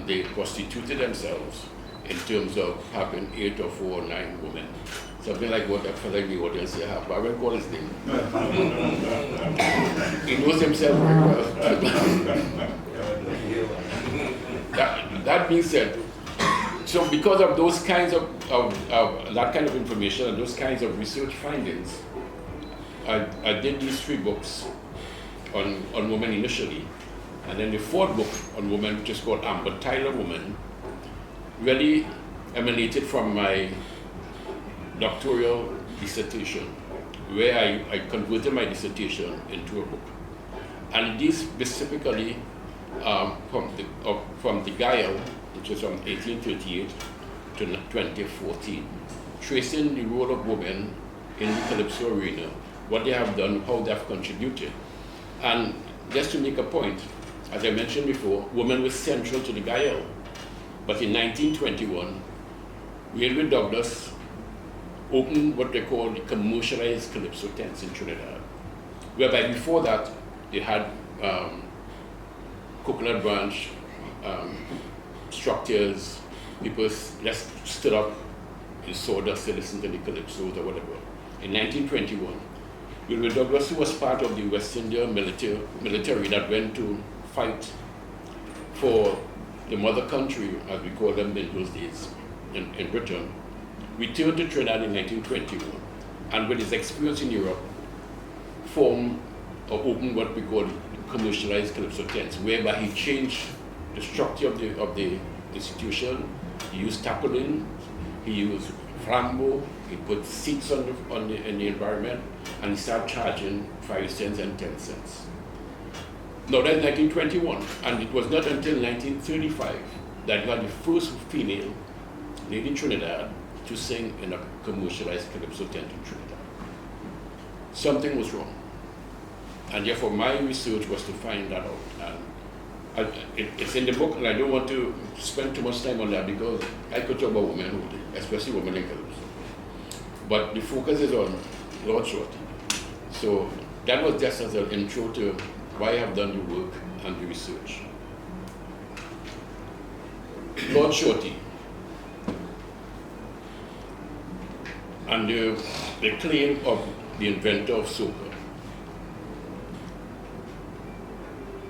they constituted themselves in terms of having 8 or 4 or 9 women. Something like what that fellow in the audience here have. I won't call his name. He knows himself very well. That being said, so because of those kinds of that kind of information and those kinds of research findings, I did these 3 books on women initially. And then the 4th book on women, which is called Amber Tyler Woman, really emanated from my doctoral dissertation, where I converted my dissertation into a book. And this specifically from the Gael, which is from 1838 to 2014, tracing the role of women in the Calypso arena, what they have done, how they have contributed. And just to make a point, as I mentioned before, women were central to the Gael. But in 1921, Railway Douglas opened what they call the commercialized Calypso tents in Trinidad, whereby before that, they had coconut branch structures, people just stood up in sawdust to listen to the Calypsos or whatever. In 1921, Railway Douglas, who was part of the West India military that went to fight for the mother country, as we call them in those days, in Britain, returned to Trinidad in 1921, and with his experience in Europe, formed or opened what we call commercialized Calypso tents, whereby he changed the structure of the institution. He used tarpaulin, he used flambeau, he put seats in the environment, and he started charging 5 cents and 10 cents. Now that's 1921, and it was not until 1935 that you had the first female lady in Trinidad to sing in a commercialized Calypso tent in Trinidad. Something was wrong. And therefore my research was to find that out. And it's in the book, and I don't want to spend too much time on that because I could talk about women all day, especially women in Calypso. But the focus is on Lord Shorty. So that was just as an intro to why I have done the work and the research. Lord Shorty and the claim of the inventor of Sokah.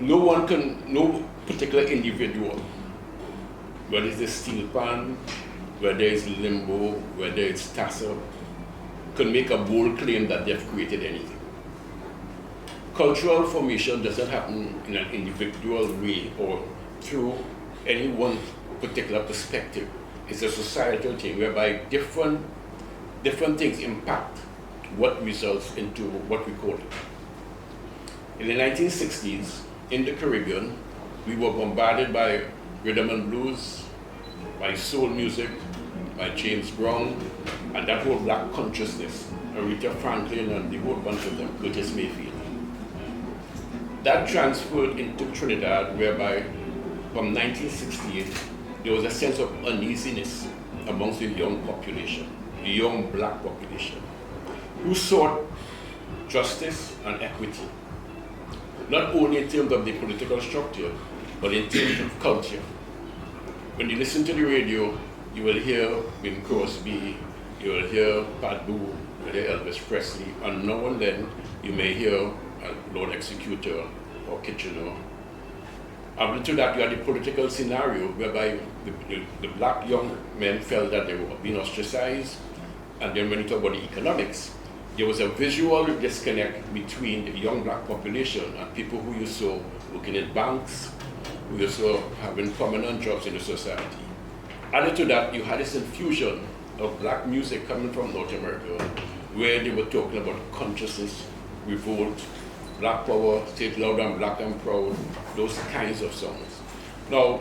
No particular individual, whether it's the steel pan, whether it's limbo, whether it's tassel, can make a bold claim that they've created anything. Cultural formation doesn't happen in an individual way or through any one particular perspective. It's a societal thing whereby different things impact what results into what we call it. In the 1960s, in the Caribbean, we were bombarded by rhythm and blues, by soul music, by James Brown, and that whole black consciousness, Aretha Franklin and the whole bunch of them, Curtis Mayfield. That transferred into Trinidad, whereby from 1968, there was a sense of uneasiness amongst the young population, the young black population, who sought justice and equity, not only in terms of the political structure, but in terms of culture. When you listen to the radio, you will hear Bing Crosby, you will hear Pat Boone, you will hear Elvis Presley, and now and then you may hear Lord Executor or Kitchener. After to that, you had the political scenario whereby the black young men felt that they were being ostracized, and then when you talk about the economics, there was a visual disconnect between the young black population and people who you saw working in banks, who you saw having prominent jobs in the society. Added to that, you had this infusion of black music coming from North America, where they were talking about consciousness, revolt, black power, say it loud and black and proud, those kinds of songs. Now,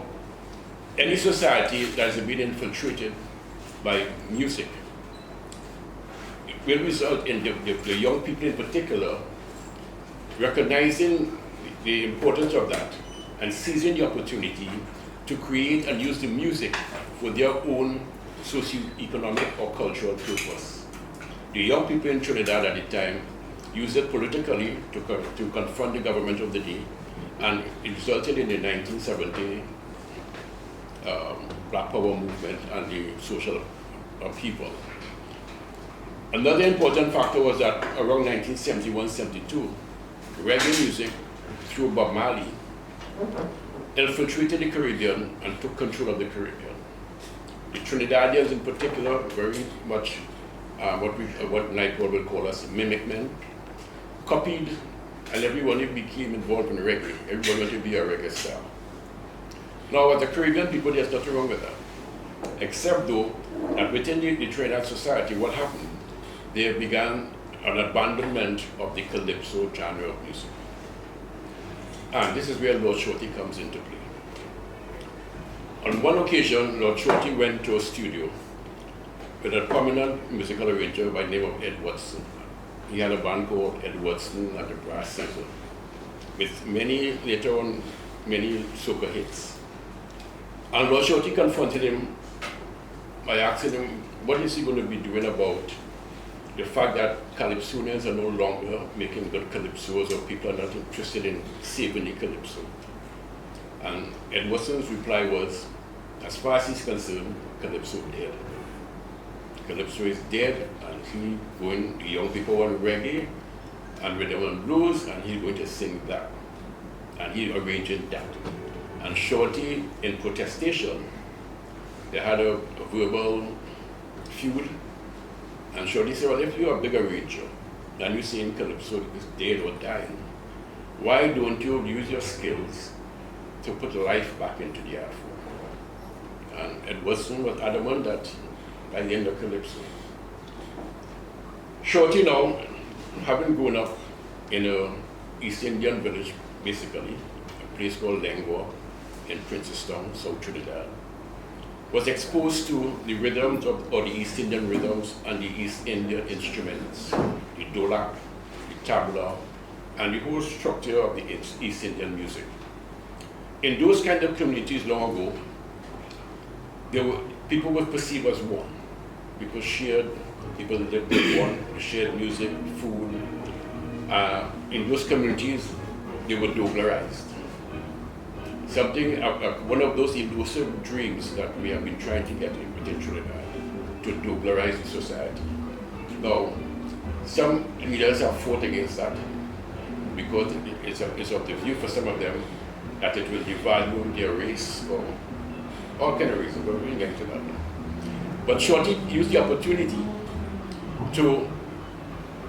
any society that has been infiltrated by music will result in the young people in particular recognizing the importance of that and seizing the opportunity to create and use the music for their own socio-economic or cultural purpose. The young people in Trinidad at the time used it politically to confront the government of the day, and it resulted in the 1970 Black Power movement and the social upheaval. Another important factor was that around 1971-72, reggae music through Bob Marley infiltrated the Caribbean and took control of the Caribbean. The Trinidadians in particular, very much what Nightwall will call us mimic men, copied, and everyone became involved in reggae. Everyone wanted to be a reggae star. Now, as the Caribbean people, there's nothing wrong with that. Except though, that within the Trinidad society, what happened? They began an abandonment of the calypso genre of music. And this is where Lord Shorty comes into play. On one occasion, Lord Shorty went to a studio with a prominent musical arranger by the name of Ed Watson. He had a band called Ed Watson and the Brass Sample, with later on, many soca hits. And Lord Shorty confronted him by asking him, what is he going to be doing about the fact that calypsonians are no longer making good calypsos, or people are not interested in saving the calypso? And Ed Watson's reply was, as far as he's concerned, calypso is dead. Calypso is dead, and the young people want reggae and rhythm and blues, and he's going to sing that. And he's arranging that. And Shorty, in protestation, they had a verbal feud. And Shorty said, well, if you're a big arranger, and you're saying calypso is dead or dying, why don't you use your skills to put life back into the art form? And Ed Watson was adamant that by the end of calypso. Shorty now, having grown up in an East Indian village, basically, a place called Lengua in Princestown, South Trinidad, was exposed to the rhythms or the East Indian rhythms and the East Indian instruments, the dholak, the tabla, and the whole structure of the East Indian music. In those kind of communities long ago, people were perceived as one, because people lived as one, shared music, food. In those communities, they were douglarized. One of those elusive dreams that we have been trying to get within Trinidad, to douglarize the society. Now, some leaders have fought against that because it's of the view for some of them that it will devalue their race or all kind of reasons, but we will get to that. But Shorty used the opportunity to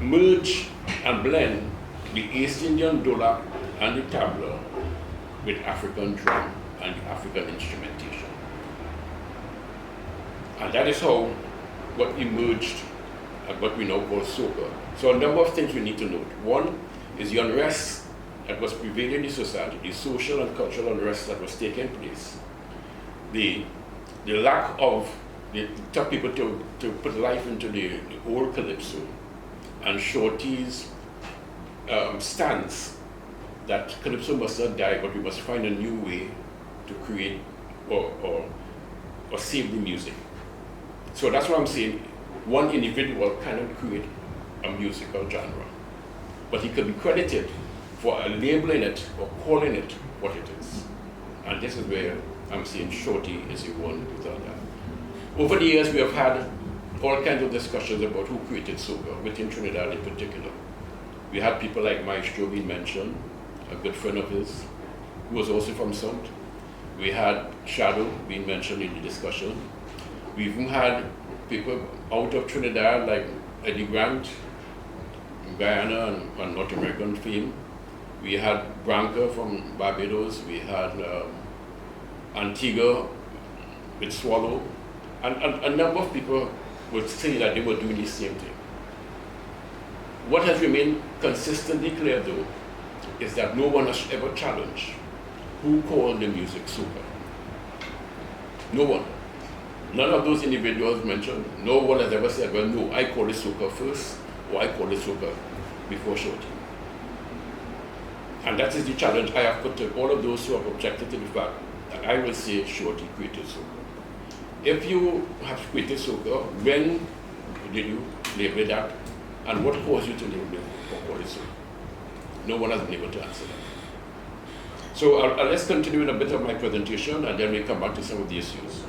merge and blend the East Indian dholak and the tabla with African drum and African instrumentation. And that is how what emerged at what we now call soca. So a number of things we need to note. One is the unrest that was prevailing in the society, the social and cultural unrest that was taking place. The lack of the tough people to put life into the old calypso, and Shorty's stance that calypso must not die, but we must find a new way to create or save the music. So that's what I'm saying. One individual cannot create a musical genre, but he could be credited for labeling it or calling it what it is. And this is where I'm saying Shorty is the one without that. Over the years, we have had all kinds of discussions about who created soca, within Trinidad in particular. We had people like Maestro being mentioned, a good friend of his, who was also from South. We had Shadow being mentioned in the discussion. We even had people out of Trinidad like Eddie Grant, Guyana and North American fame. We had Branca from Barbados. We had Antigua with Swallow. And a number of people would say that they were doing the same thing. What has remained consistently clear, though, is that no one has ever challenged who called the music soca. No one. None of those individuals mentioned, no one has ever said, well, no, I call it soca first, or I call it soca before Shorty. And that is the challenge I have put to all of those who have objected to the fact that I will say Shorty created soca. If you have created soca, when did you label that? And what caused you to label it or call it soca? No one has been able to answer that. So let's continue in a bit of my presentation and then we come back to some of the issues.